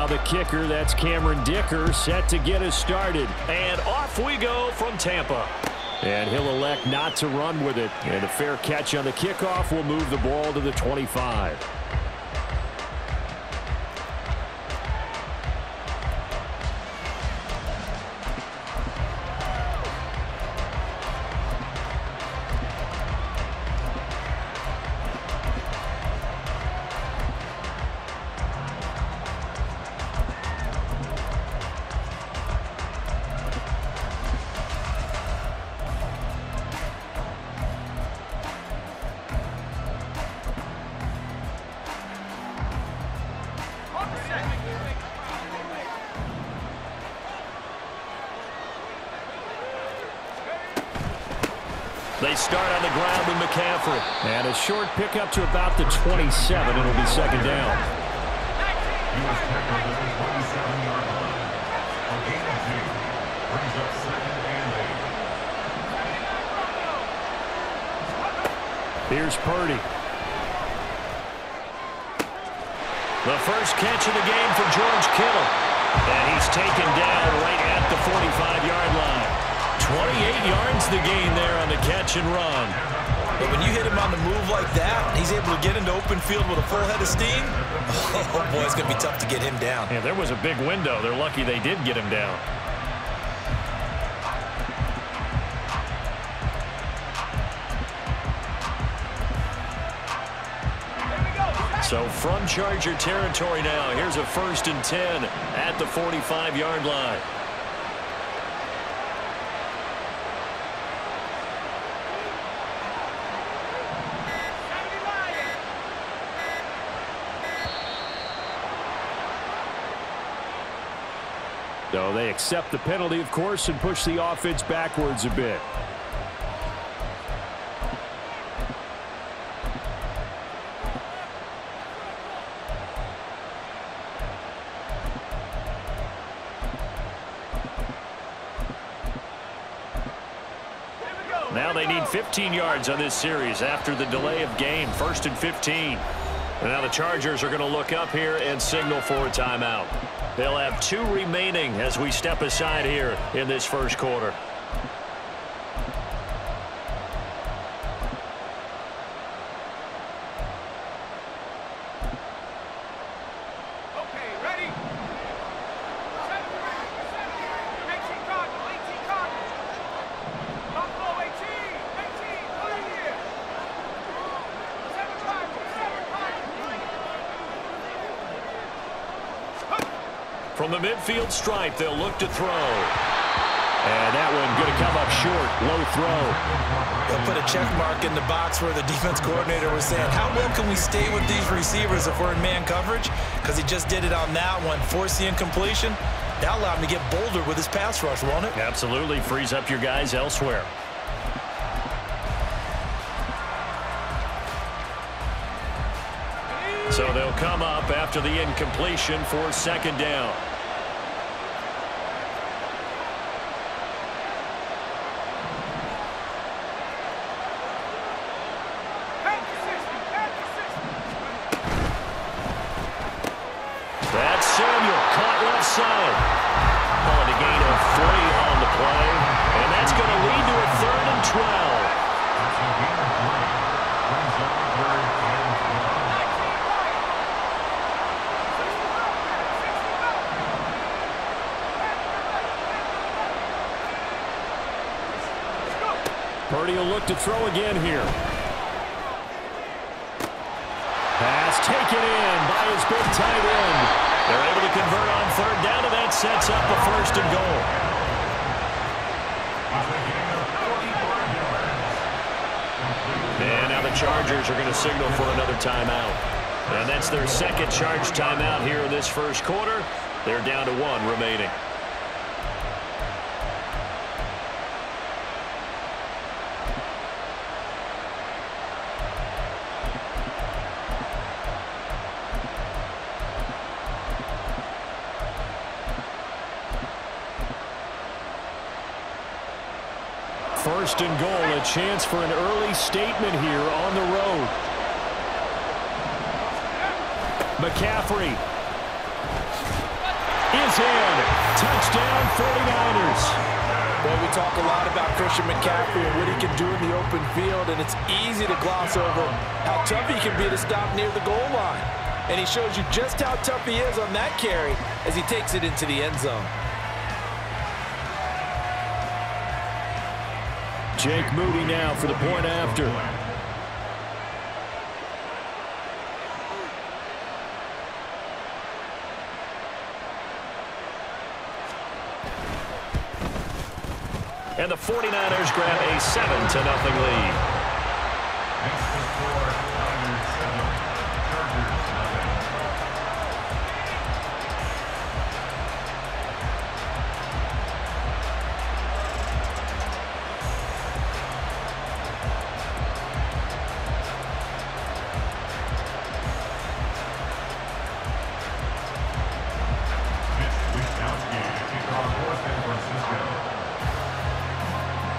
Now the kicker, that's Cameron Dicker, set to get us started. And off we go from Tampa. And he'll elect not to run with it. And a fair catch on the kickoff will move the ball to the 25. They start on the ground with McCaffrey. And a short pickup to about the 27. It'll be second down. Here's Purdy. The first catch of the game for George Kittle. And he's taken down right at the 45-yard line. 28 yards the gain there on the catch and run. But when you hit him on the move like that, he's able to get into open field with a full head of steam. Oh, boy, it's going to be tough to get him down. Yeah, there was a big window. They're lucky they did get him down. So from Charger territory now, here's a 1st and 10 at the 45-yard line. So they accept the penalty, of course, and push the offense backwards a bit. Now they need 15 yards on this series after the delay of game. 1st and 15. And now the Chargers are going to look up here and signal for a timeout. They'll have 2 remaining as we step aside here in this first quarter. From the midfield stripe, they'll look to throw. And that one going to come up short. Low throw. They'll put a check mark in the box where the defense coordinator was saying, how well can we stay with these receivers if we're in man coverage? Because he just did it on that one. Force the incompletion. That'll allow him to get bolder with his pass rush, won't it? Absolutely. Frees up your guys elsewhere. So they'll come up after the incompletion for 2nd down. That's Samuel, caught left side. Oh, and a gain of 3 on the play. And that's going to lead to a 3rd and 12. Purdy will look to throw again here. Pass taken in by his big tight end. They're able to convert on 3rd down, and that sets up the 1st and goal. And now the Chargers are going to signal for another timeout. And that's their 2nd charge timeout here in this first quarter. They're down to 1 remaining. First and goal, a chance for an early statement here on the road. McCaffrey. is in. Touchdown 49ers. Well, we talk a lot about Christian McCaffrey and what he can do in the open field, and it's easy to gloss over how tough he can be to stop near the goal line. And he shows you just how tough he is on that carry as he takes it into the end zone. Jake Moody now for the point after. And the 49ers grab a 7-0 lead.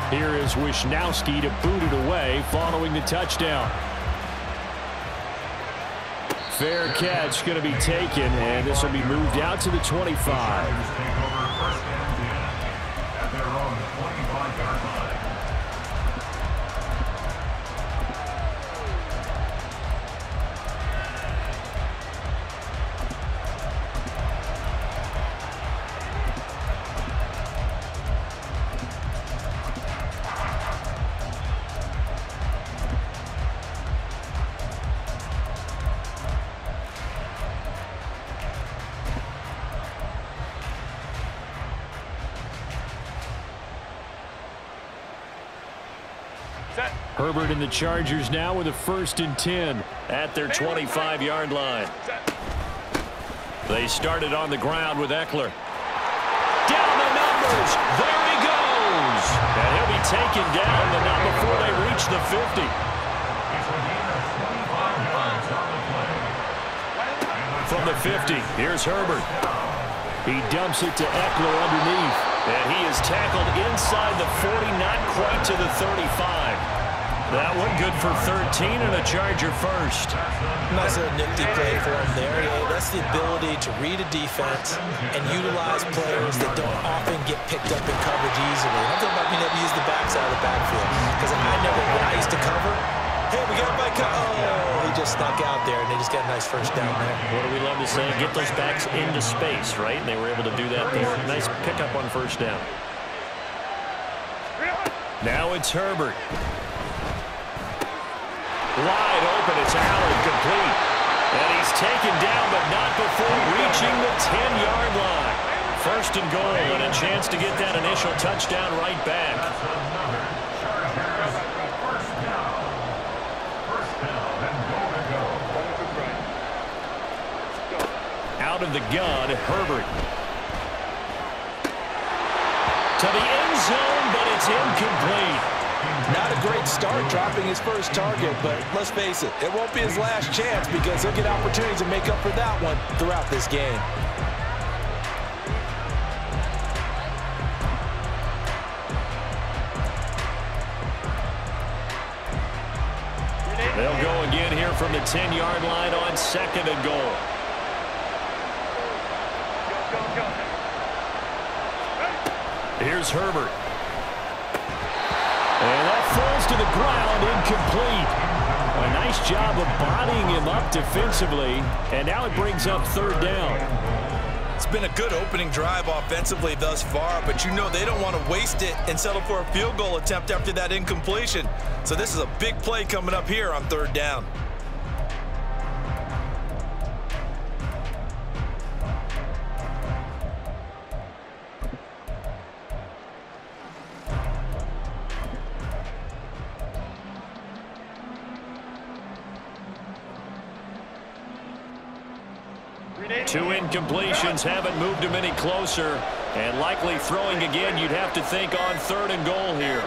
Here is Wishnowski to boot it away following the touchdown. Fair catch going to be taken, and this will be moved out to the 25. Herbert and the Chargers now with a 1st and 10 at their 25-yard line. They started on the ground with Eckler. Down the numbers. There he goes. And he'll be taken down, but not before they reach the 50. From the 50, here's Herbert. He dumps it to Eckler underneath. And he is tackled inside the 40, not quite to the 35. That one good for 13 and a Charger first. Nice little nifty play for him there. Yeah, that's the ability to read a defense and utilize players that don't often get picked up in coverage easily. I'm talking about being able to use the backside of the backfield. Because I never, when I used to cover, hey, we got my he just snuck out there, and they just got a nice first down there. What do we love to say? Get those backs into space, right? And they were able to do that there. Nice pickup on first down. Now it's Herbert. Wide open, it's Allen, complete. And he's taken down, but not before reaching the 10-yard line. 1st and goal, and a chance to get that initial touchdown right back. Out of the gun, Herbert. To the end zone, but it's incomplete. Not a great start dropping his first target, but let's face it, it won't be his last chance because he'll get opportunities to make up for that one throughout this game. They'll go again here from the 10-yard line on 2nd and goal. Here's Herbert. And that falls to the ground, incomplete. A nice job of bodying him up defensively, and now it brings up 3rd down. It's been a good opening drive offensively thus far, but you know they don't want to waste it and settle for a field goal attempt after that incompletion. So this is a big play coming up here on 3rd down. Two incompletions haven't moved him any closer, and likely throwing again, you'd have to think on 3rd and goal here.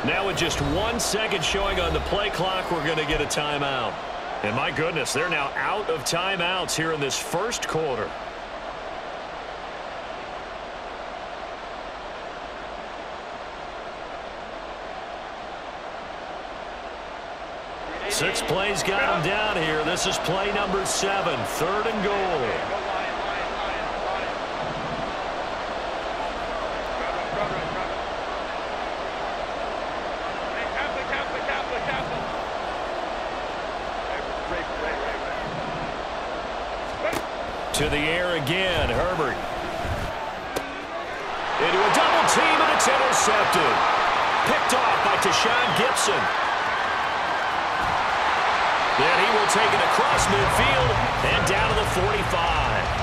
Now with just 1 second showing on the play clock, we're going to get a timeout. And my goodness, they're now out of timeouts here in this 1st quarter. Six plays got him down here. This is play number 7, 3rd and goal. To the air again, Herbert. Into a double team, and it's intercepted. Picked off by Tashawn Gibson. Then he will take it across midfield and down to the 45.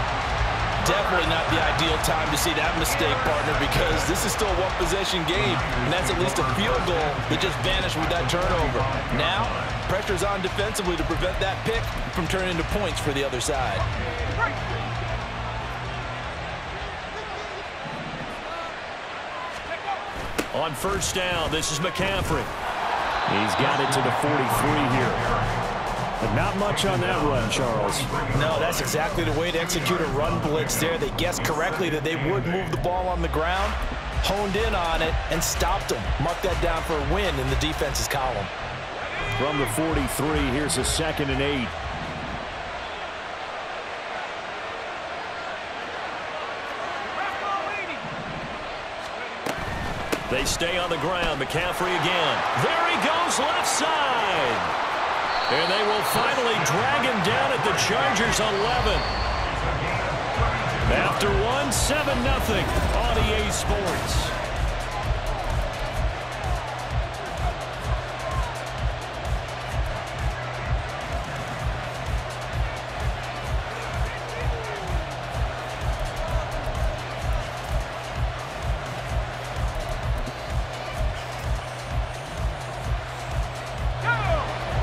Definitely not the ideal time to see that mistake, partner, because this is still a one-possession game, and that's at least a field goal that just vanished with that turnover. Now, pressure's on defensively to prevent that pick from turning into points for the other side. On first down, this is McCaffrey. He's got it to the 43 here. But not much on that run, Charles. No, that's exactly the way to execute a run blitz there. They guessed correctly that they would move the ball on the ground, honed in on it, and stopped them. Mark that down for a win in the defense's column. From the 43, here's a 2nd and 8. They stay on the ground. McCaffrey again. There he goes, left side. And they will finally drag him down at the Chargers' 11. After 7-0 on EA Sports.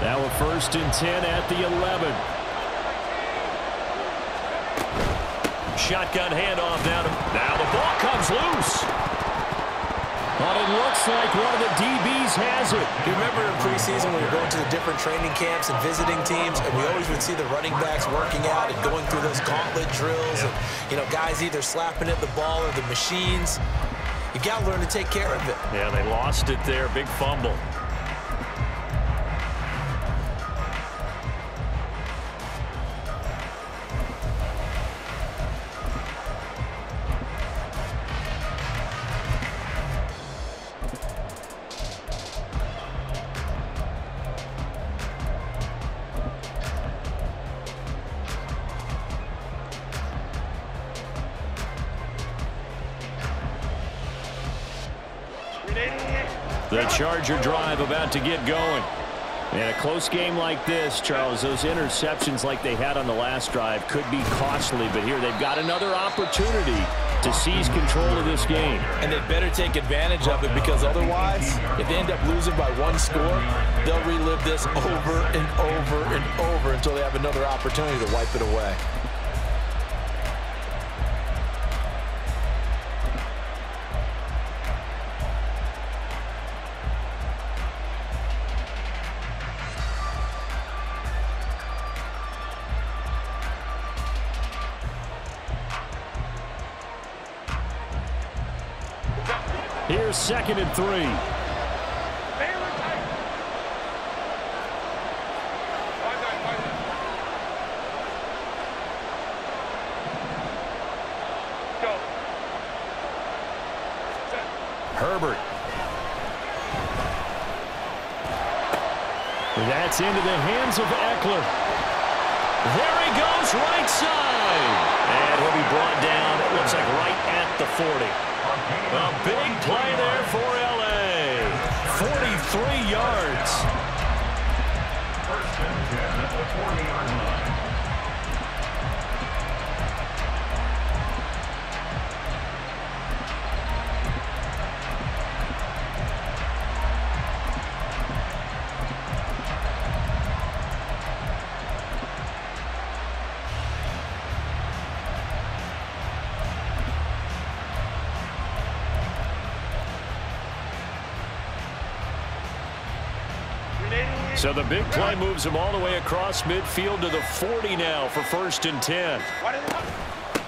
Now a 1st and 10 at the 11. Shotgun handoff down. Now the ball comes loose. But it looks like one of the DBs has it. You remember in preseason when we were going to the different training camps and visiting teams, and we always would see the running backs working out and going through those gauntlet drills, and guys either slapping at the ball or the machines. You got to learn to take care of it. Yeah, they lost it there. Big fumble. The Charger drive about to get going. And a close game like this, Charles, those interceptions like they had on the last drive could be costly. But here they've got another opportunity to seize control of this game. And they better take advantage of it, because otherwise, if they end up losing by 1 score, they'll relive this over and over and over until they have another opportunity to wipe it away. Here's 2nd and 3. Herbert. That's into the hands of Eckler. There he goes, right side. And he'll be brought down, it looks like right at the 40. A big play there for L.A. 43 yards. First and 10 at the 40-yard line. So the big play moves him all the way across midfield to the 40 now for 1st and 10.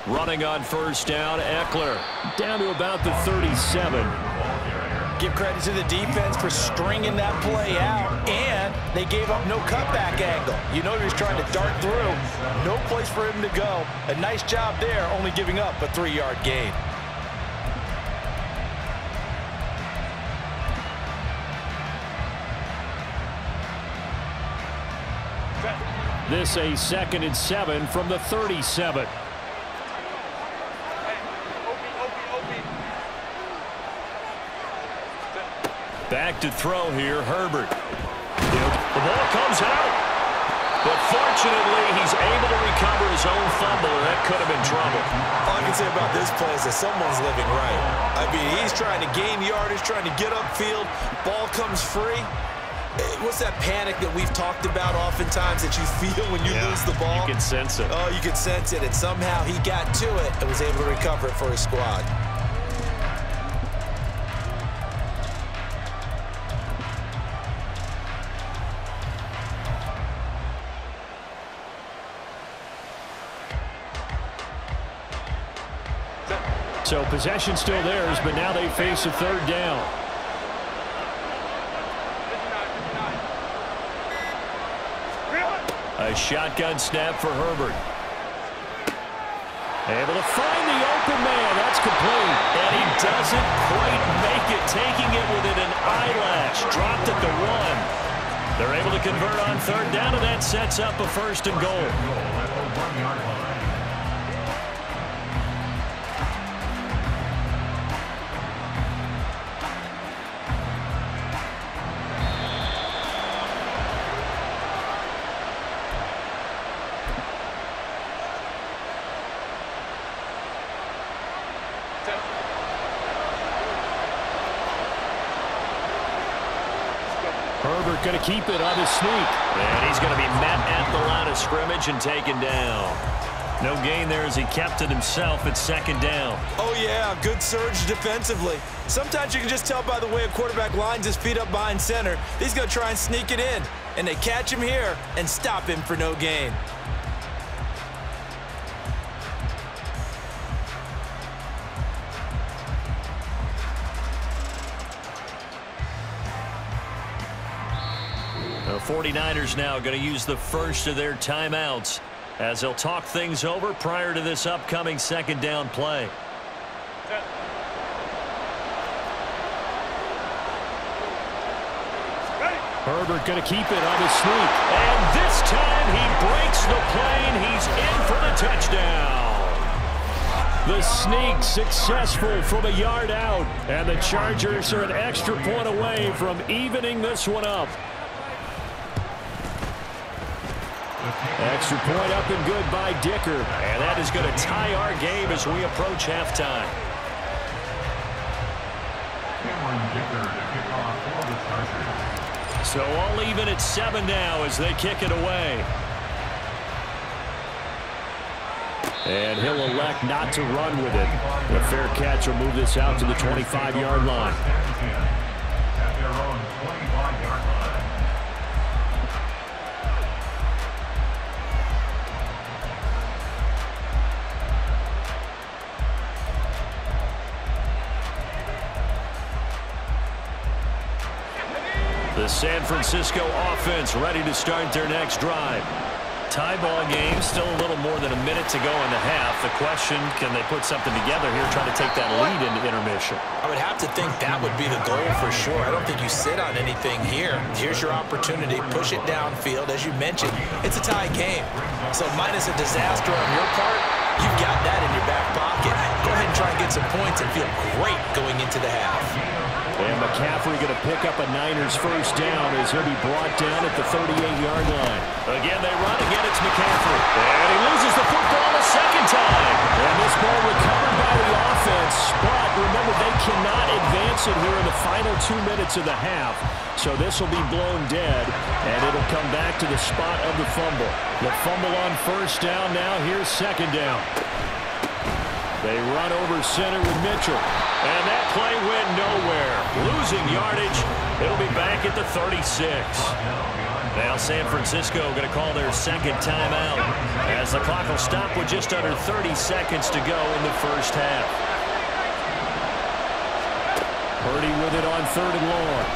Running on first down, Eckler down to about the 37. Give credit to the defense for stringing that play out, and they gave up no cutback angle. You know he was trying to dart through. No place for him to go. A nice job there, only giving up a 3-yard gain. This a 2nd and 7 from the 37. Back to throw here, Herbert. The ball comes out. But fortunately, he's able to recover his own fumble, and that could have been trouble. All I can say about this play is that someone's living right. I mean, he's trying to gain yardage, trying to get upfield. Ball comes free. What's that panic that we've talked about oftentimes that you feel when you lose the ball? You can sense it. Oh, you can sense it, and somehow he got to it and was able to recover it for his squad. So possession still theirs, but now they face a third down. A shotgun snap for Herbert. Able to find the open man. That's complete. And he doesn't quite make it, taking it within an eyelash. Dropped at the 1. They're able to convert on third down, and that sets up a 1st and goal. Herbert going to keep it on his sneak. And he's going to be met at the line of scrimmage and taken down. No gain there as he kept it himself at 2nd down. Oh, yeah, good surge defensively. Sometimes you can just tell by the way a quarterback lines his feet up behind center. He's going to try and sneak it in. And they catch him here and stop him for no gain. The 49ers now going to use the first of their timeouts as they'll talk things over prior to this upcoming 2nd down play. Herbert going to keep it on his sneak. And this time he breaks the plane. He's in for the touchdown. The sneak successful from a yard out. And the Chargers are an extra point away from evening this one up. Extra point up and good by Dicker. And that is going to tie our game as we approach halftime. So all even at 7 now as they kick it away. And he'll elect not to run with it. The fair catch will move this out to the 25-yard line. At their own 25-yard line. The San Francisco offense ready to start their next drive. Tie ball game, still a little more than a minute to go in the half. The question, can they put something together here, trying to take that lead into intermission? I would have to think that would be the goal for sure. I don't think you sit on anything here. Here's your opportunity. Push it downfield. As you mentioned, it's a tie game. So minus a disaster on your part, you've got that in your back pocket. Go ahead and try and get some points and feel great going into the half. And McCaffrey going to pick up a Niners first down as he'll be brought down at the 38-yard line. Again, they run. Again, it's McCaffrey. And he loses the football a second time. And this ball recovered by the offense. But remember, they cannot advance it here in the final 2 minutes of the half. So this will be blown dead, and it'll come back to the spot of the fumble. The fumble on first down now. Here's 2nd down. They run over center with Mitchell. And that play went nowhere. Losing yardage. It'll be back at the 36. Now San Francisco going to call their 2nd timeout as the clock will stop with just under 30 seconds to go in the first half. Purdy with it on 3rd and long.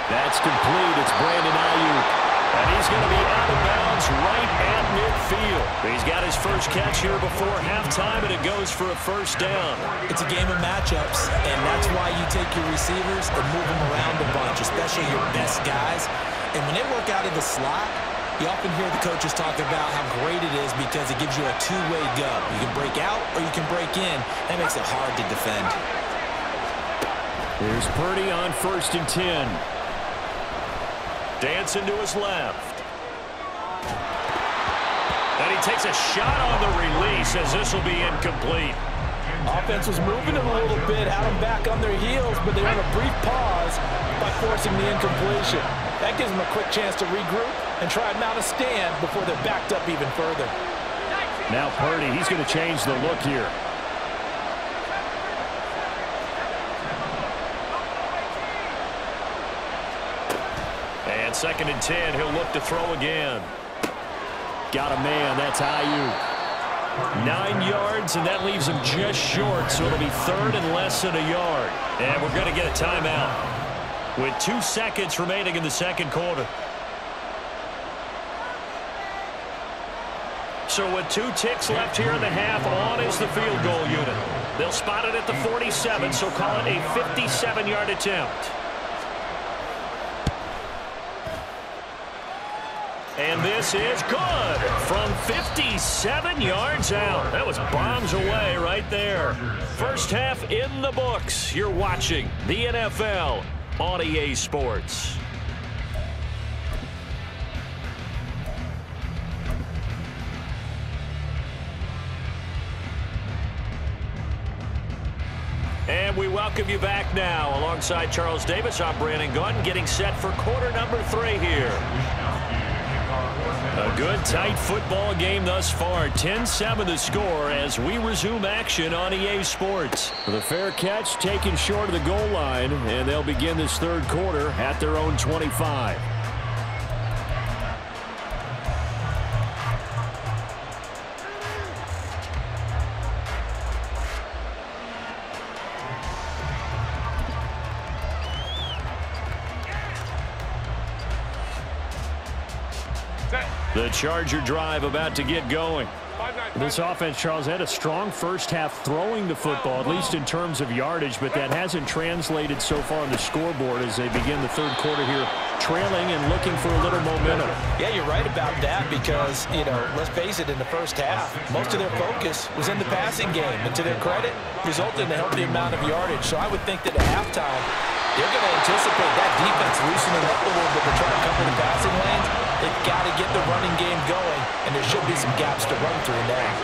That's complete. It's Brandon Ayuk. And he's going to be out of bounds right at midfield. He's got his first catch here before halftime, and it goes for a first down. It's a game of matchups, and that's why you take your receivers and move them around a bunch, especially your best guys. And when they work out of the slot, you often hear the coaches talk about how great it is because it gives you a two-way go. You can break out or you can break in. That makes it hard to defend. Here's Purdy on 1st and 10. Dancing to his left. And he takes a shot on the release as this will be incomplete. Offense was moving them a little bit, had them back on their heels, but they earned a brief pause by forcing the incompletion. That gives them a quick chance to regroup and try and mount a stand before they're backed up even further. Now Purdy, he's going to change the look here. And 2nd and 10, he'll look to throw again. Got a man, that's Ayuk. 9 yards, and that leaves him just short, so it'll be 3rd and less than a yard. And we're going to get a timeout with 2 seconds remaining in the 2nd quarter. So with 2 ticks left here in the half, on is the field goal unit. They'll spot it at the 47, so call it a 57-yard attempt. And this is good from 57 yards out. That was bombs away right there. First half in the books. You're watching the NFL on EA Sports. And we welcome you back now. Alongside Charles Davis, I'm Brandon Gunn, getting set for quarter number 3 here. A good, tight football game thus far. 10-7 the score as we resume action on EA Sports. The fair catch taken short of the goal line, and they'll begin this 3rd quarter at their own 25. The Charger drive about to get going. This offense, Charles, had a strong first half throwing the football, at least in terms of yardage, but that hasn't translated so far on the scoreboard as they begin the 3rd quarter here, trailing and looking for a little momentum. Yeah, you're right about that because, let's face it, in the first half, most of their focus was in the passing game, and to their credit, resulted in a healthy amount of yardage. So I would think that at halftime, they're going to anticipate that defense loosening up a little bit to try to cover the passing lanes. They've got to get the running game going, and there should be some gaps to run through now.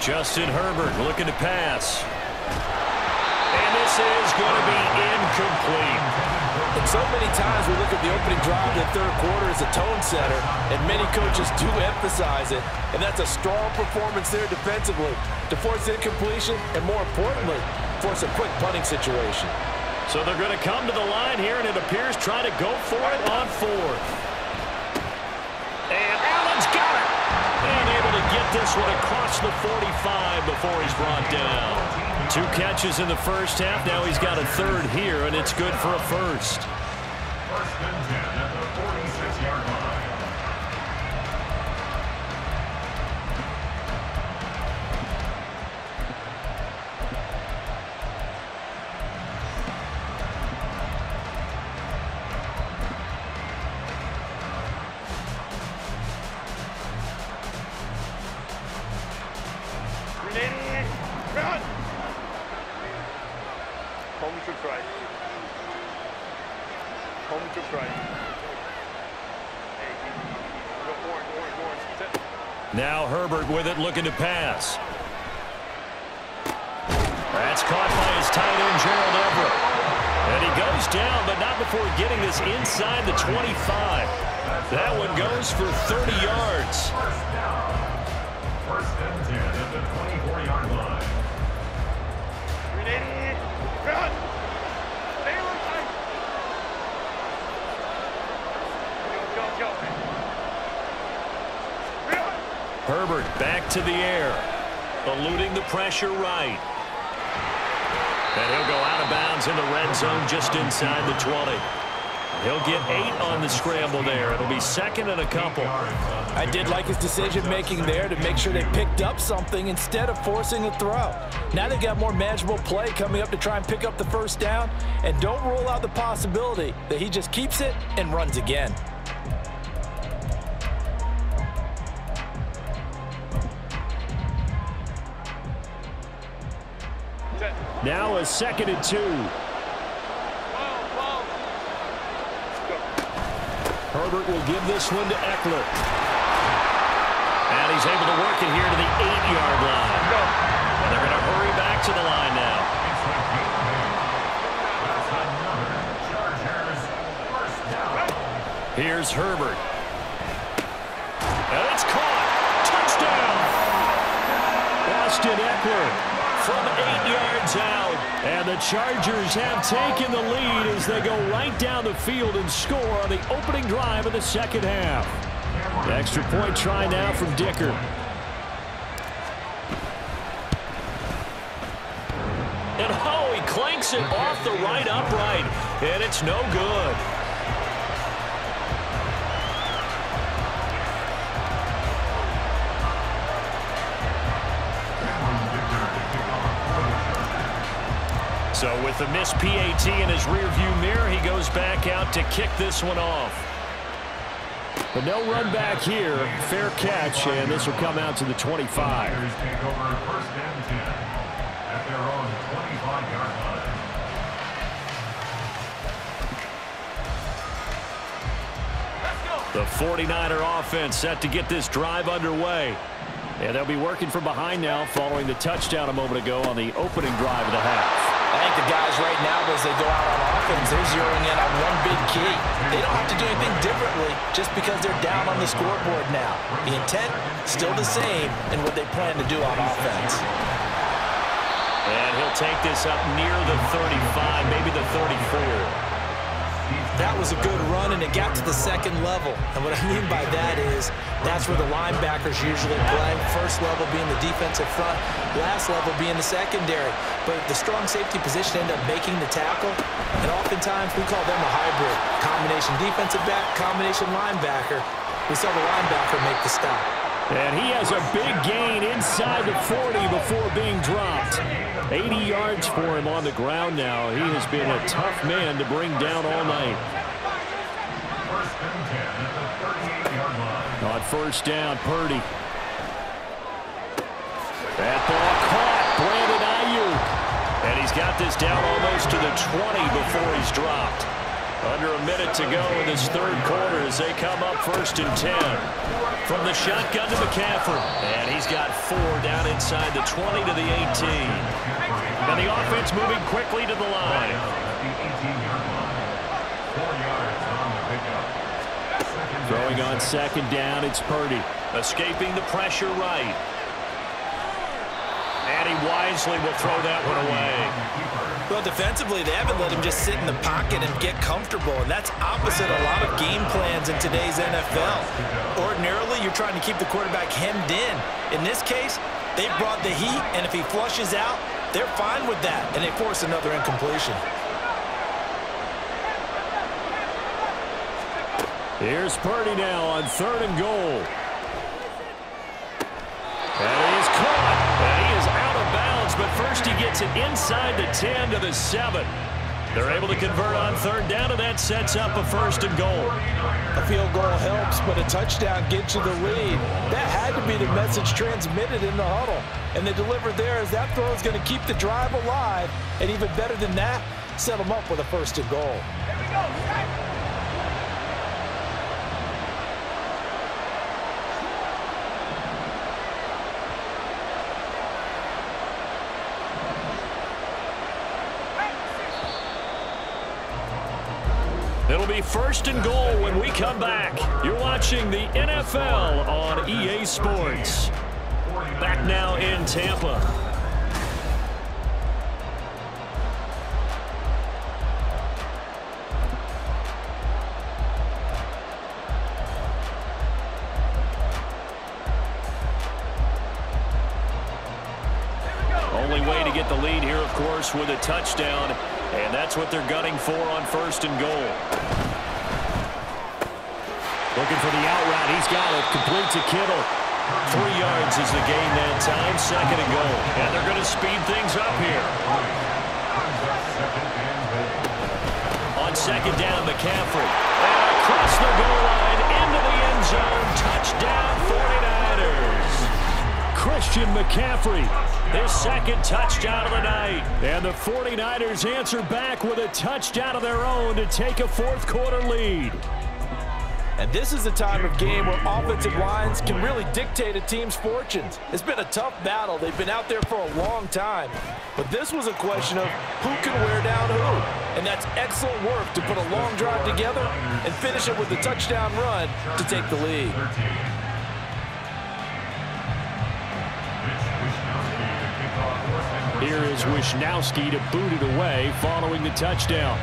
Justin Herbert looking to pass. And this is going to be incomplete. And so many times we look at the opening drive of the 3rd quarter as a tone setter, and many coaches do emphasize it, and that's a strong performance there defensively to force incompletion and, more importantly, force a quick punting situation. So they're going to come to the line here, and it appears trying to go for it on 4th. And Allen's got it. And able to get this one across the 45 before he's brought down. 2 catches in the first half. Now he's got a 3rd here, and it's good for a 1st. 1st and 10 at the 46-yard line. Run! Home to right. Home to right. Hey, go forward. Now Herbert with it, looking to pass. That's caught by his tight end, Gerald Everett. And he goes down, but not before getting this inside the 25. That one goes for 30 yards. First and 10 at the 24-yard line. Run! Go. Herbert back to the air, eluding the pressure right. And he'll go out of bounds in the red zone just inside the 20. He'll get 8 on the scramble there. It'll be second and a couple. I did like his decision-making there to make sure they picked up something instead of forcing a throw. Now they've got more manageable play coming up to try and pick up the first down, and don't rule out the possibility that he just keeps it and runs again. Now a second and 2. Herbert will give this one to Eckler. And he's able to work it here to the 8-yard line. And they're going to hurry back to the line now. Here's Herbert. And it's caught. Touchdown. Austin Eckler from 8 yards out. And the Chargers have taken the lead as they go right down the field and score on the opening drive of the second half. The extra point try now from Dicker. And oh, he clanks it off the right upright. And it's no good. So with the missed PAT in his rearview mirror, he goes back out to kick this one off. But no run back here. Fair catch, and this will come out to the 25. Take over first and 10 at their own 25-yard line. The 49er offense set to get this drive underway. And they'll be working from behind now following the touchdown a moment ago on the opening drive of the half. I think the guys right now, as they go out on offense, they're zeroing in on one big key. They don't have to do anything differently just because they're down on the scoreboard now. The intent, still the same in what they plan to do on offense. And he'll take this up near the 35, maybe the 34. That was a good run, and it got to the second level. And what I mean by that is that's where the linebackers usually play. First level being the defensive front, last level being the secondary. But the strong safety position ended up making the tackle, and oftentimes we call them a hybrid. Combination defensive back, combination linebacker. We saw the linebacker make the stop. And he has a big gain inside the 40 before being dropped. 80 yards for him on the ground now. He has been a tough man to bring down all night. First and 10 at the 38-yard line. On first down, Purdy. That ball caught. Brandon Ayuk. And he's got this down almost to the 20 before he's dropped. Under a minute to go in this third quarter as they come up first and 10. From the shotgun to McCaffrey. And he's got 4 down inside the 20 to the 18. And the offense moving quickly to the line. The 18-yard line. 4 yards on the pickup. Throwing on second down, it's Purdy. Escaping the pressure right. And he wisely will throw that one away. Well, defensively, they haven't let him just sit in the pocket and get comfortable, and that's opposite a lot of game plans in today's NFL. Ordinarily, you're trying to keep the quarterback hemmed in. In this case, they brought the heat, and if he flushes out, they're fine with that, and they force another incompletion. Here's Purdy now on third and goal. And he is caught. And he is out of bounds, but first he gets it inside the 10 to the 7. They're able to convert on third down, and that sets up a first and goal. A field goal helps, but a touchdown gets you the lead. That had to be the message transmitted in the huddle. And they delivered there as that throw is going to keep the drive alive. And even better than that, set them up with a first and goal. It'll be first and goal when we come back. You're watching the NFL on EA Sports. Back now in Tampa. Only way to get the lead here, of course, with a touchdown. And that's what they're gunning for on first and goal. Looking for the out route. He's got it. Complete to Kittle. 3 yards is the gain that time. 2nd and goal. And they're going to speed things up here. On 2nd down, McCaffrey. And across the goal line, into the end zone. Touchdown, 49ers. Christian McCaffrey, his 2nd touchdown of the night. And the 49ers answer back with a touchdown of their own to take a 4th quarter lead. And this is the time of game where offensive lines can really dictate a team's fortunes. It's been a tough battle. They've been out there for a long time. But this was a question of who can wear down who. And that's excellent work to put a long drive together and finish it with a touchdown run to take the lead. Here is Wishnowski to boot it away following the touchdown.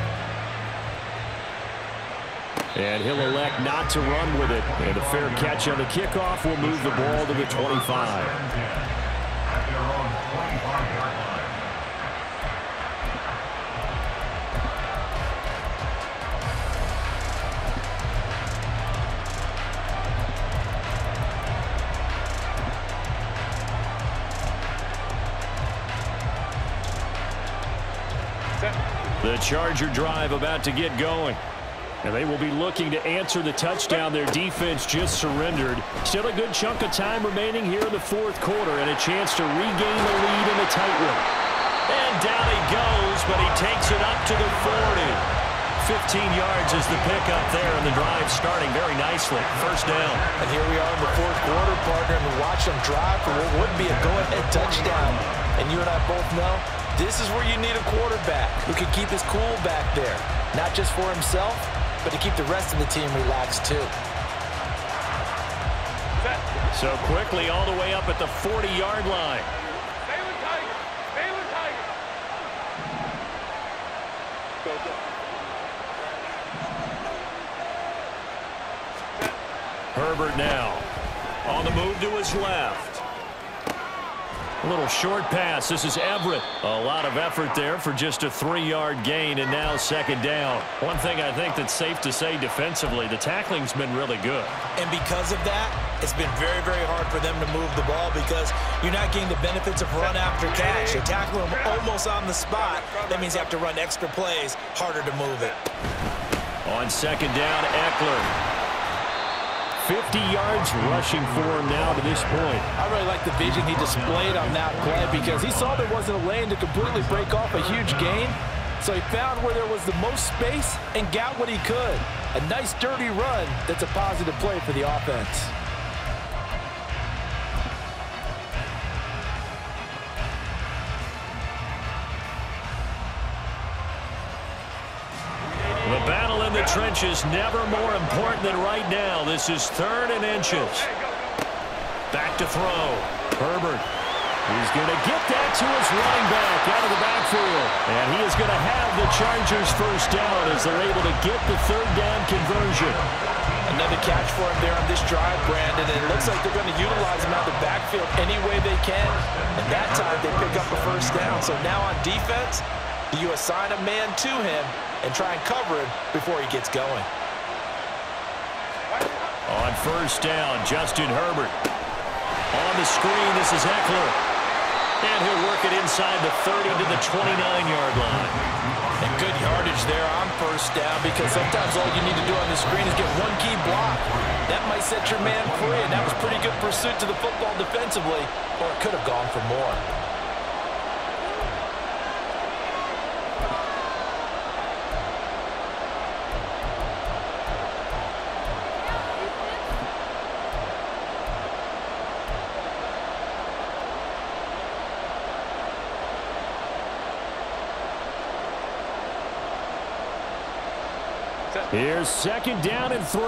And he'll elect not to run with it. And a fair catch on the kickoff will move the ball to the 25. The Charger drive about to get going. And they will be looking to answer the touchdown their defense just surrendered. Still a good chunk of time remaining here in the 4th quarter and a chance to regain the lead in the tight one. And down he goes, but he takes it up to the 40. 15 yards is the pickup there, and the drive starting very nicely. 1st down. And here we are in the 4th quarter, partner, and we watch them drive for what would be a go-ahead touchdown. And you and I both know this is where you need a quarterback who can keep his cool back there, not just for himself, but to keep the rest of the team relaxed too. So quickly all the way up at the 40-yard line. Herbert now on the move to his left. A little short pass. This is Everett. A lot of effort there for just a 3-yard gain, and now 2nd down. One thing I think that's safe to say defensively, the tackling's been really good. And because of that, it's been very, very hard for them to move the ball because you're not getting the benefits of run after catch. You're tackling them almost on the spot. That means you have to run extra plays, harder to move it. On 2nd down, Eckler. 50 yards rushing for him now to this point. I really like the vision he displayed on that play because he saw there wasn't a lane to completely break off a huge gain. So he found where there was the most space and got what he could. A nice dirty run that's a positive play for the offense. The battle in the trenches never more important than right now. This is 3rd and inches. Back to throw. Herbert. He's going to get that to his running back out of the backfield. And he is going to have the Chargers 1st down as they're able to get the 3rd down conversion. Another catch for him there on this drive, Brandon. And it looks like they're going to utilize him out of the backfield any way they can. And that time they pick up a 1st down. So now on defense, you assign a man to him and try and cover him before he gets going. On 1st down, Justin Herbert. On the screen, this is Eckler. And he'll work it inside the 30 to the 29-yard line. And good yardage there on 1st down because sometimes all you need to do on the screen is get one key block. That might set your man free, and that was pretty good pursuit to the football defensively, or it could have gone for more. Here's 2nd down and 3.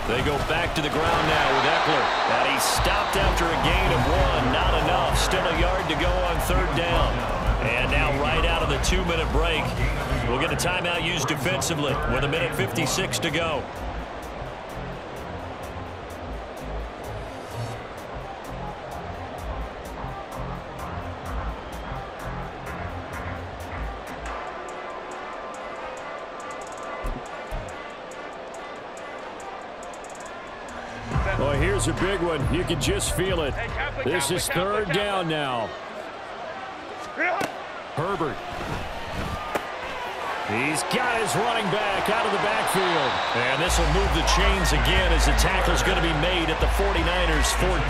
They go back to the ground now with Eckler. And he stopped after a gain of 1. Not enough. Still a yard to go on 3rd down. And now right out of the 2-minute break, we'll get a timeout used defensively with 1:56 to go. here's a big one. You can just feel it. This is third down now. Herbert. He's got his running back out of the backfield. And this will move the chains again as the tackle's going to be made at the 49ers 14.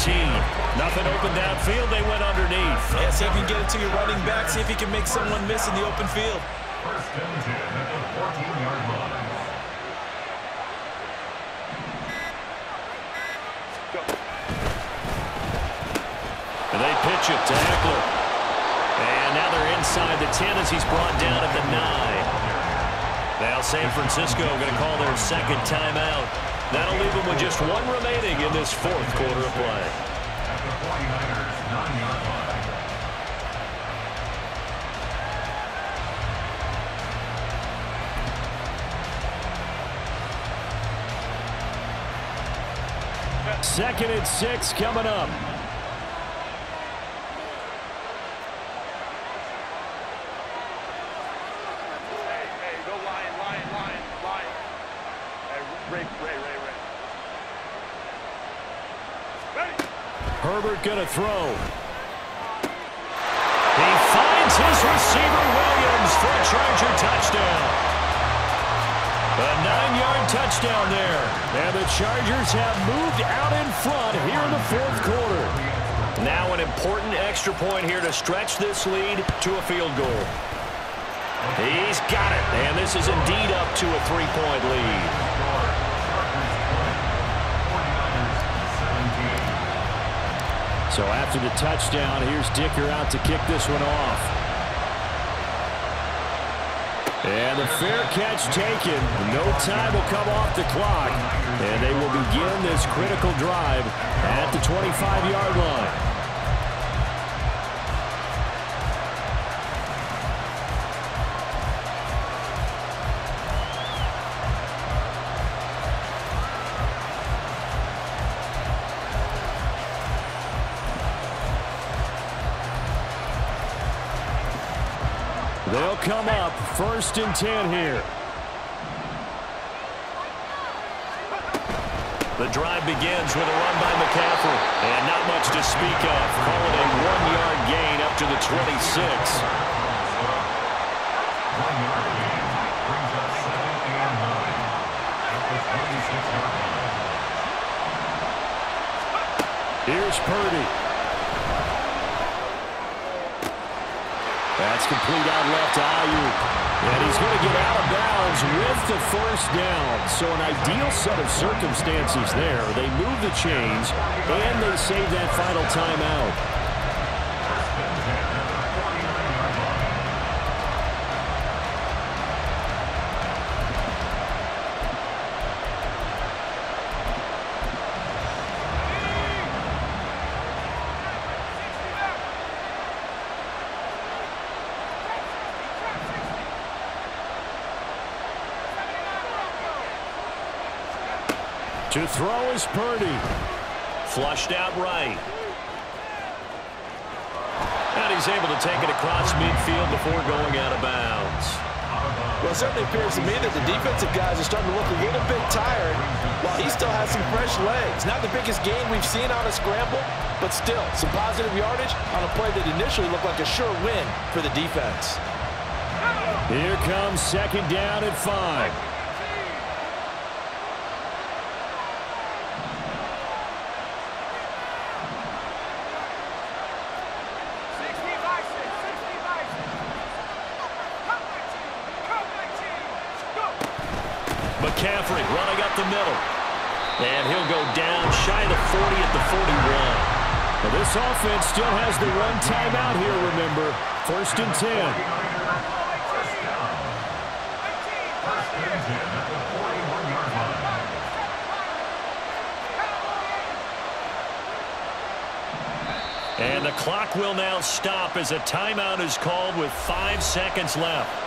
Nothing open downfield. They went underneath. Yeah, see if you can get it to your running back. See if you can make someone miss in the open field. First and 10 at the 14-yard line. And they pitch it to Eckler. And now they're inside the 10 as he's brought down at the 9. Now San Francisco going to call their second timeout. That'll leave them with just one remaining in this fourth quarter of play. At the 49ers 9-yard line. Second and 6 coming up. Hey, go line. Hey, Ray. Ready? Herbert going to throw. He finds his receiver, Williams, for a Charger touchdown. A 9-yard touchdown there. And the Chargers have moved out in front here in the fourth quarter. Now an important extra point here to stretch this lead to a field goal. He's got it. And this is indeed up to a 3-point lead. So after the touchdown, here's Dicker out to kick this one off. And the fair catch taken. No time will come off the clock. And they will begin this critical drive at the 25-yard line. They'll come up first and 10 here. The drive begins with a run by McCaffrey. And not much to speak of. Call it a 1-yard gain up to the 26. 1-yard gain brings up 7th and 9 at the 26-yard line. Here's Purdy. That's complete out left to Ayuk. And he's going to get out of bounds with the first down. So an ideal set of circumstances there. They move the chains, and they save that final timeout. To throw is Purdy. Flushed out right. And he's able to take it across midfield before going out of bounds. Well, it certainly appears to me that the defensive guys are starting to look a little bit tired while he still has some fresh legs. Not the biggest gain we've seen on a scramble, but still some positive yardage on a play that initially looked like a sure win for the defense. Here comes second down at 5. McCaffrey running up the middle. And he'll go down shy of the 40 at the 41. Well, this offense still has the one timeout here, remember. First and 10. First down. First and 10 at the 41-yard line. And the clock will now stop as a timeout is called with 5 seconds left.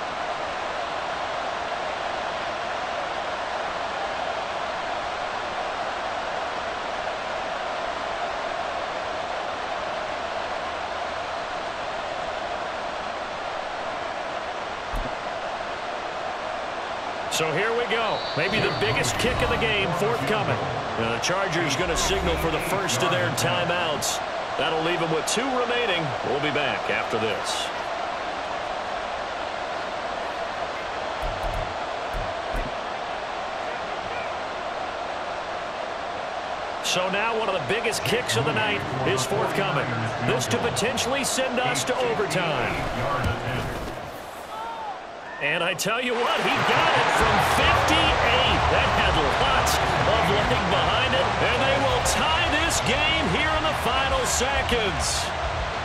So here we go. Maybe the biggest kick of the game forthcoming. Now the Chargers going to signal for the first of their timeouts. That'll leave them with 2 remaining. We'll be back after this. So now one of the biggest kicks of the night is forthcoming. This to potentially send us to overtime. And I tell you what, he got it from 58. That had lots of leg behind it. And they will tie this game here in the final seconds.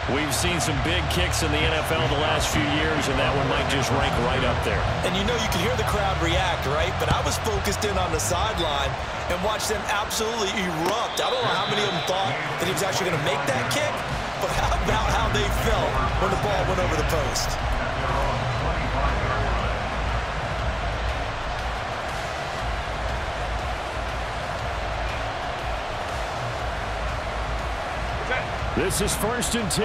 We've seen some big kicks in the NFL the last few years, and that one might just rank right up there. And you know you can hear the crowd react, right? But I was focused in on the sideline and watched them absolutely erupt. I don't know how many of them thought that he was actually going to make that kick, but how about how they felt when the ball went over the post? This is 1st and 10.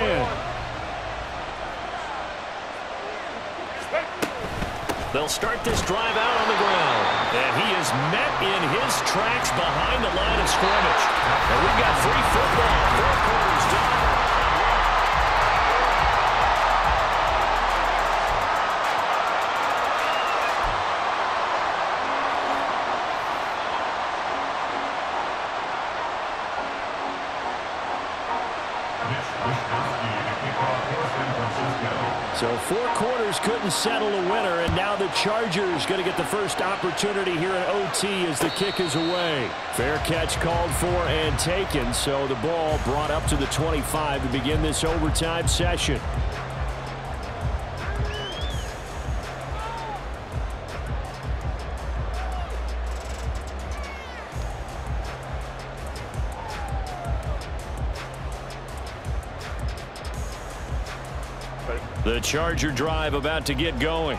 They'll start this drive out on the ground. And he is met in his tracks behind the line of scrimmage. And we've got free football. 4 quarters done. So 4 quarters couldn't settle a winner, and now the Chargers going to get the first opportunity here in OT as the kick is away. Fair catch called for and taken, so the ball brought up to the 25 to begin this overtime session. The Charger drive about to get going.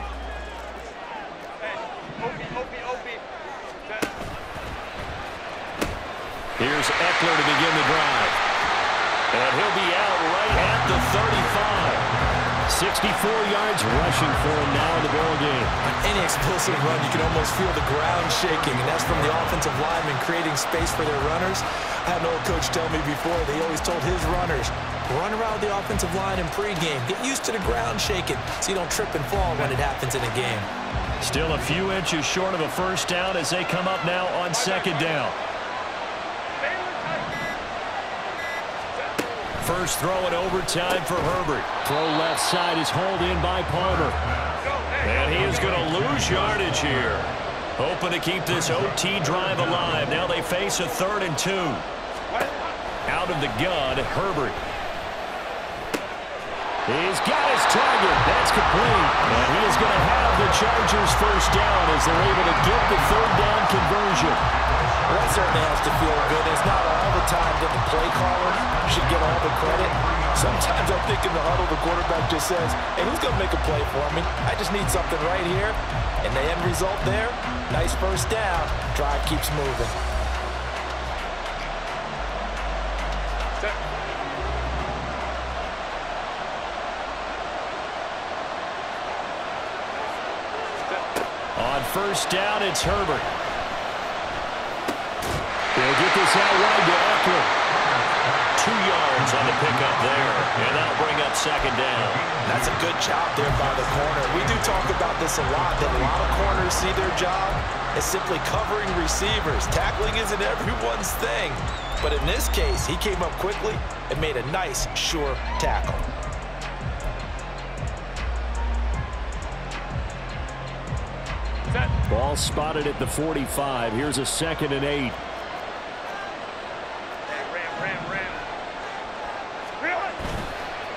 Here's Eckler to begin the drive. And he'll be out right at the 35. 64 yards rushing for him now in the ball game. On any explosive run, you can almost feel the ground shaking, and that's from the offensive linemen creating space for their runners. I had an old coach tell me before, they always told his runners, run around the offensive line in pregame. Get used to the ground shaking so you don't trip and fall when it happens in a game. Still a few inches short of a first down as they come up now on 2nd down. First throw in overtime for Herbert. Throw left side is hauled in by Palmer. And he is going to lose yardage here. Hoping to keep this OT drive alive. Now they face a 3rd and 2. Out of the gun, Herbert. He's got his target. That's complete. And he is going to have the Chargers first down as they're able to get the 3rd down conversion. Well, that certainly has to feel good. It's not all the time that the play caller should get all the credit. Sometimes I think in the huddle, the quarterback just says, hey, who's going to make a play for me? I just need something right here. And the end result there, nice first down. Drive keeps moving. On first down, it's Herbert. They'll get this out wide to Eckler. 2 yards on the pickup there, and that'll bring up 2nd down. That's a good job there by the corner. We do talk about this a lot, that a lot of corners see their job as simply covering receivers. Tackling isn't everyone's thing. But in this case, he came up quickly and made a nice, sure tackle. Ball spotted at the 45. Here's a 2nd and 8.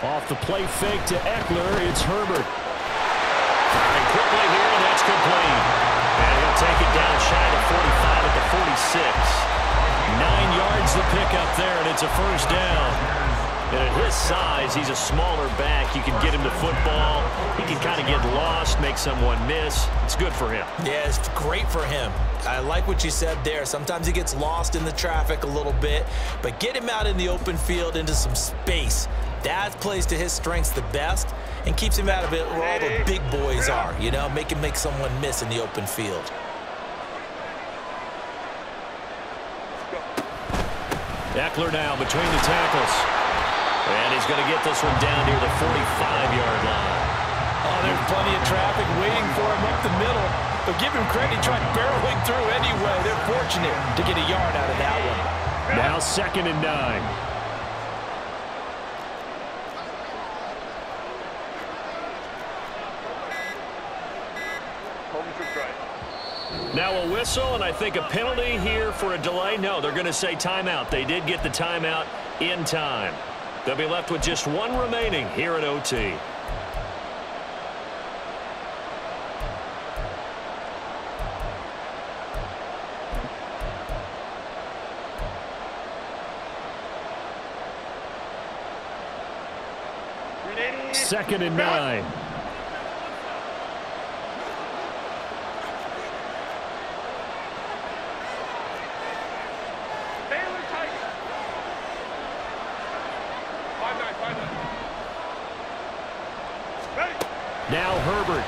Off the play fake to Eckler, it's Herbert. And quickly here, and that's complete. And he'll take it down shy of 45 at the 46. 9 yards to pick up there, and it's a first down. And at his size, he's a smaller back. You can get him to football. He can kind of get lost, make someone miss. It's good for him. Yeah, it's great for him. I like what you said there. Sometimes he gets lost in the traffic a little bit, but get him out in the open field into some space. That plays to his strengths the best, and keeps him out of it where all the big boys are, you know, make someone miss in the open field. Eckler now between the tackles. And he's going to get this one down near the 45-yard line. Oh, there's plenty of traffic waiting for him up the middle. But give him credit, he tried barreling through anyway. They're fortunate to get a yard out of that one. Now 2nd and 9. Now a whistle, and I think a penalty here for a delay. No, they're going to say timeout. They did get the timeout in time. They'll be left with just one remaining here at OT. Second and 9. Now Herbert.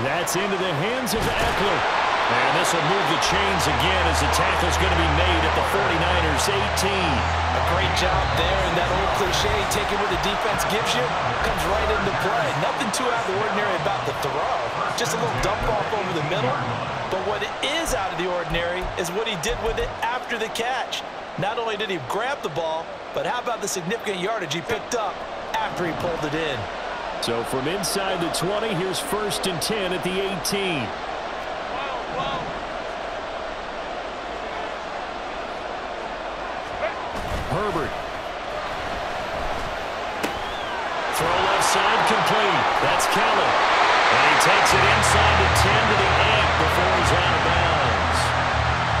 That's into the hands of Eckler. And this will move the chains again as the tackle's going to be made at the 49ers 18. A great job there, and that old cliche, taking what the defense gives you, comes right into play. Nothing too out of the ordinary about the throw. Just a little dump off over the middle. But what is out of the ordinary is what he did with it after the catch. Not only did he grab the ball, but how about the significant yardage he picked up after he pulled it in. So from inside the 20, here's 1st and 10 at the 18. Herbert. Throw left side complete. That's Kelly. And he takes it inside the 10 to the 8 before he's out of bounds.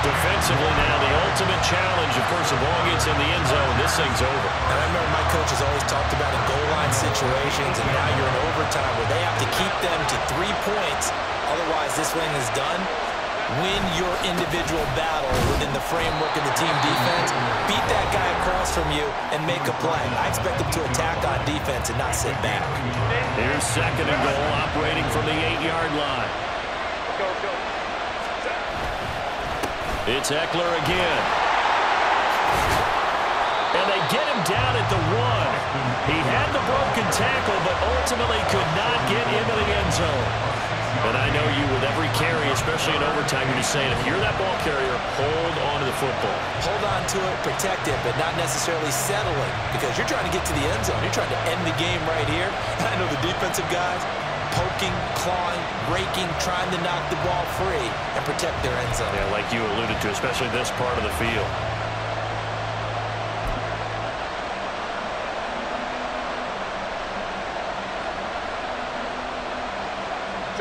Defensively now, the ultimate challenge. Of course, the ball gets in the end zone, this thing's over. And I remember my coaches always talked about in goal line situations, and now you're in overtime where they have to keep them to 3 points. Otherwise, this thing is done. Win your individual battle within the framework of the team defense. Beat that guy across from you and make a play. I expect them to attack on defense and not sit back. Here's 2nd and goal, operating from the 8-yard line. It's Eckler again. And they get him down at the 1. He had the broken tackle, but ultimately could not get into the end zone. And I know you, with every carry, especially in overtime, you're just saying, if you're that ball carrier, hold on to the football. Hold on to it, protect it, but not necessarily settling, because you're trying to get to the end zone. You're trying to end the game right here. And I know the defensive guys, poking, clawing, raking, trying to knock the ball free and protect their end zone. Yeah, like you alluded to, especially this part of the field.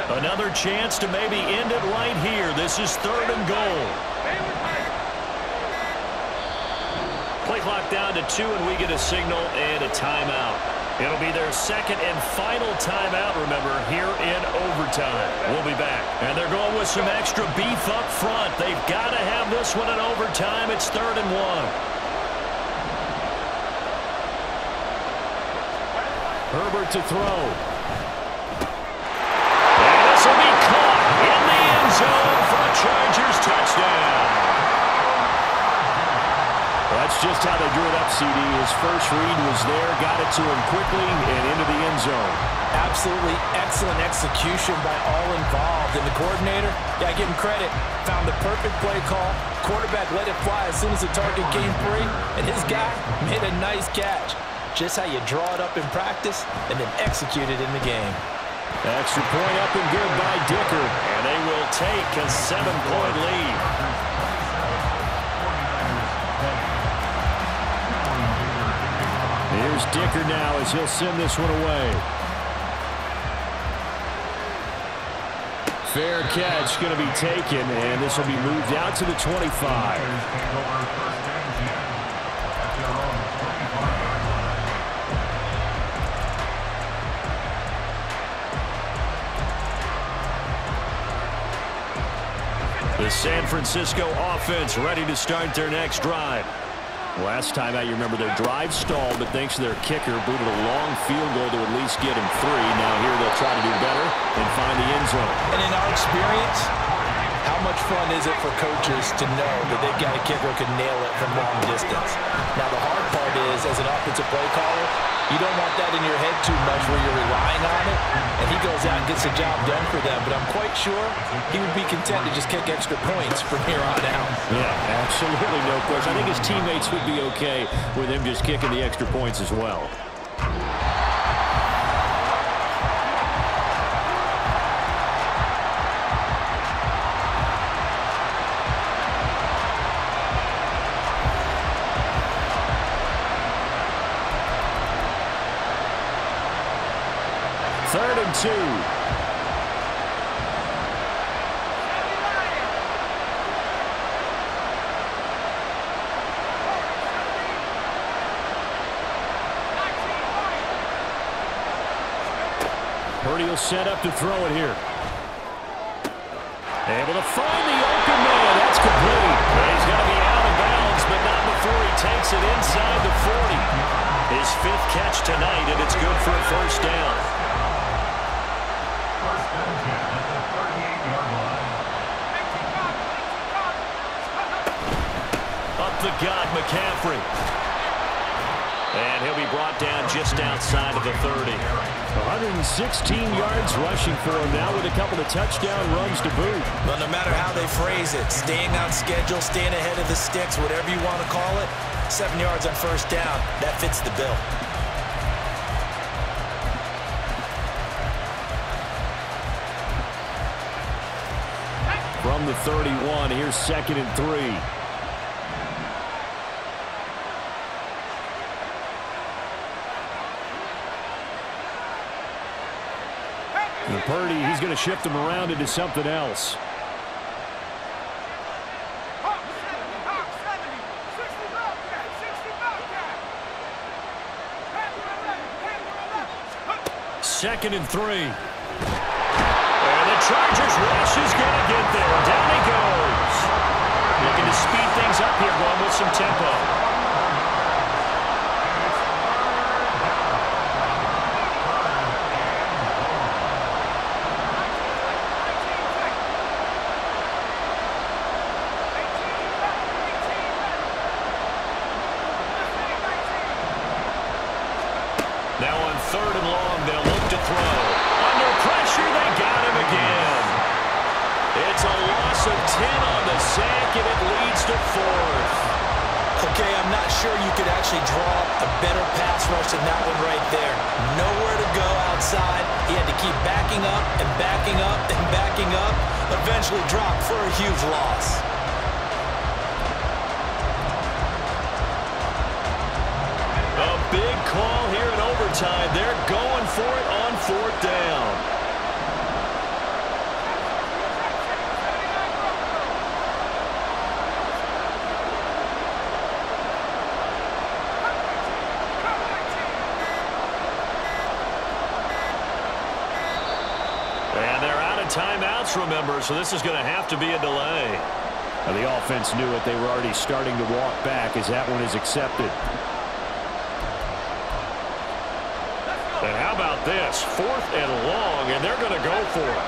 Another chance to maybe end it right here. This is 3rd and goal. Play clock down to 2, and we get a signal and a timeout. It'll be their 2nd and final timeout, remember, here in overtime. We'll be back. And they're going with some extra beef up front. They've got to have this one in overtime. It's 3rd and 1. Herbert to throw. This will be caught in the end zone for a Chargers touchdown. That's just how they drew it up, CD. His first read was there, got it to him quickly, and into the end zone. Absolutely excellent execution by all involved. And the coordinator, yeah, I give him credit, found the perfect play call. Quarterback let it fly as soon as the target came free, and his guy made a nice catch. Just how you draw it up in practice and then execute it in the game. Extra point up and good by Dicker, and they will take a 7-point lead. Here's Dicker now as he'll send this one away. Fair catch going to be taken, and this will be moved out to the 25. The San Francisco offense ready to start their next drive. Last time out, you remember their drive stalled, but thanks to their kicker, booted a long field goal to at least get him 3. Now here they'll try to do better and find the end zone. And in our experience, how much fun is it for coaches to know that they've got a kicker who can nail it from long distance? Now, the hard part is, as an offensive play caller, you don't want that in your head too much where you're relying on it, and he goes out and gets the job done for them. But I'm quite sure he would be content to just kick extra points from here on out. Yeah, absolutely no question. I think his teammates would be okay with him just kicking the extra points as well. Third and 2. Purdy will set up to throw it here. Able to find the open man. That's complete. He's going to be out of bounds, but not before he takes it inside the 40. His 5th catch tonight, and it's good for a first down. The gut, McCaffrey. And he'll be brought down just outside of the 30. 116 yards rushing for him now with a couple of touchdown runs to boot. Well, no matter how they phrase it, staying on schedule, staying ahead of the sticks, whatever you want to call it, 7 yards on first down, that fits the bill. From the 31, here's 2nd and 3. And Purdy, he's going to shift them around into something else. Second and 3. And the Chargers rush is going to get there. Down he goes. Looking to speed things up here, going with some tempo. Now on 3rd and long, they'll look to throw. Under pressure, they got him again. It's a loss of 10 on the sack, and it leads to 4th. Okay, I'm not sure you could actually draw a better pass rush than that one right there. Nowhere to go outside. He had to keep backing up and backing up and backing up. Eventually dropped for a huge loss. Big call here in overtime. They're going for it on 4th down. And they're out of timeouts, remember, so this is going to have to be a delay. Now, the offense knew it. They were already starting to walk back as that one is accepted. And how about this? 4th and long, and they're going to go for it.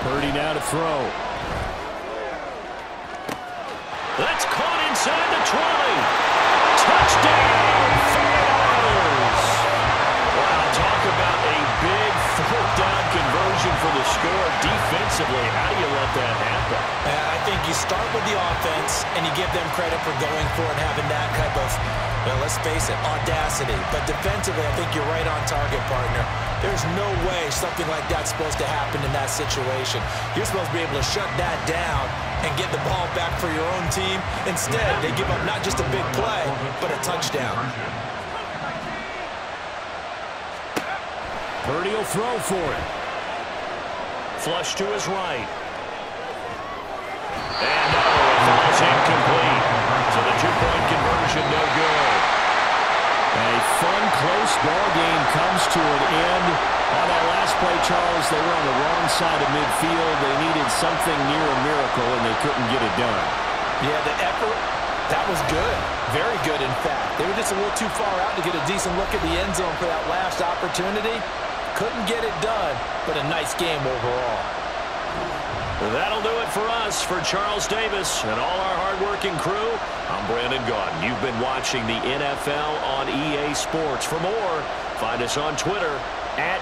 Purdy now to throw. That's caught inside the 20. Touchdown, 49ers. Wow, talk about a big 4th down conversion for the score. Defensively, how do you let that happen? I think you start with the offense, and you give them credit for going for it, having that type of, well, let's face it, audacity. But defensively, I think you're right on target, partner. There's no way something like that's supposed to happen in that situation. You're supposed to be able to shut that down and get the ball back for your own team. Instead, they give up not just a big play, but a touchdown. Purdy will throw for it. Flush to his right. And it falls incomplete. So the 2-point conversion no good. A fun, close ball game comes to an end on that last play, Charles. Dallas, they were on the wrong side of midfield. They needed something near a miracle, and they couldn't get it done. Yeah, the effort, that was good. Very good, in fact. They were just a little too far out to get a decent look at the end zone for that last opportunity. Couldn't get it done, but a nice game overall. That'll do it for us. For Charles Davis and all our hard-working crew, I'm Brandon Gaudin. You've been watching the NFL on EA Sports. For more, find us on Twitter @